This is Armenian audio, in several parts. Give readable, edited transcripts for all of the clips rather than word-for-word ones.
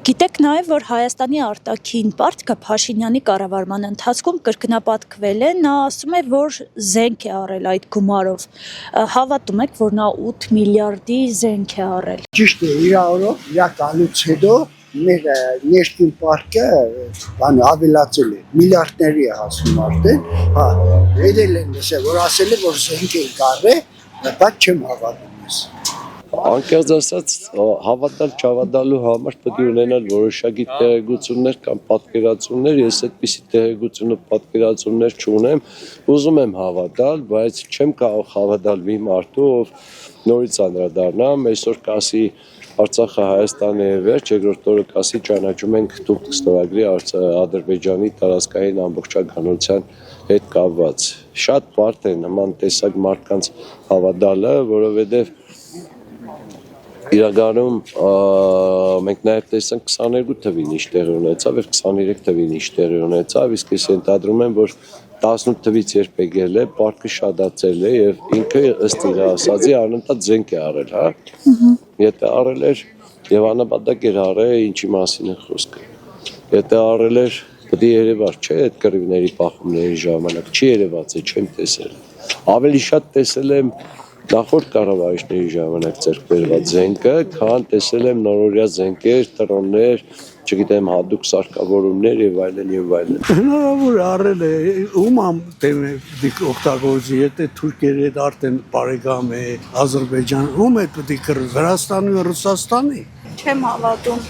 Գիտեք նաև, որ Հայաստանի արտաքին պարտքը Փաշինյանի կառավարման ընթացքում կրկնապատկվել է, նա ասում է, որ զենք է առել այդ գումարով, հավատում եք, որ նա 8 միլիարդի զենք է առել։ Ճիշտ է, իր օրով իրականից հետո մեր ներքին պարտքը ավելացել է, միլիարդների է հասնում արդեն, եկել են լսել, որ ասել է, որ զենք է առել, բայց չեմ հավատում ես։ Անկեղծ ասած, հավատալ չհավատալու համար պետք է ունենալ որոշակի տեղեկություններ կամ պատկերացումներ, ես այդպիսի տեղեկություն ու պատկերացումներ չունեմ, ուզում եմ հավատալ, բայց չեմ կարող հավատալ մի մարդու, ով նորից անդրադառնամ, այսօր կասի Արցախը Հայաստանի է վերջ, երկրորդ օրը կասի ճանաչում ենք թուղթ ստորագրի Ադրբեջանի տարածքային ամբողջականության հետ կապված։ Շատ բարդ է նման տեսակ մարդկանց հավատալը, որովհետև իրականում մենք նաև տեսանք 22 թվին ինչ տեղի ունեցավ եւ 23 թվին ինչ տեղի ունեցավ, իսկ ես ենթադրում եմ, որ 18 թվից երբ եկել է, պարտքը շատացել է եւ ինքը ըստ իր ասածի անընդհատ զենք է առել, հա։ Եթե առել էր եւ անապատակ էր առել, ինչի մասին է խոսքը։ Եթե առել էր, պետք է երևար, չէ՞, այդ կռիվների պահումների ժամանակ չի երևաց, չեմ տեսել։ Ավելի շատ տեսել եմ նախորդ կառավարիչների ժամանակ ձեռք բերված զենքը, քան տեսել եմ նորօրյա զենքեր, տրոններ, չգիտեմ, հատուկ սարքավորումներ եւ այլն եւ այլն։ Հնարավոր առել է, ում օգտագործի, եթե թուրքերի հետ արդեն բարեկամ է, Ադրբեջան, ում է պետք է կռվի, Վրաստանի ու Ռուսաստանի։ Չեմ հավատում։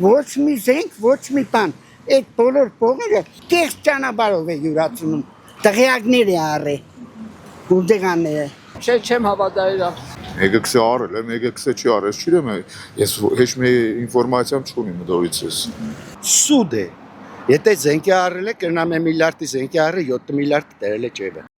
Ոչ մի զենք, ոչ մի բան։ Այդ բոլոր փողերը տեղ ճանապարհով է յուրացնում։ Տղյակներ է առել։ Ուդեգանները։ Չեմ հավատալ։ Մեկը քսե առել է, մեկը քսե չի առել, չգիտեմ, ես ոչ մի ինֆորմացիա չունեմ դորիցս։ Սուդ է։ Եթե զենքի առել է, կրնամ է միլիարդի զենքի առել 7 միլիարդ դերել է ջեբը։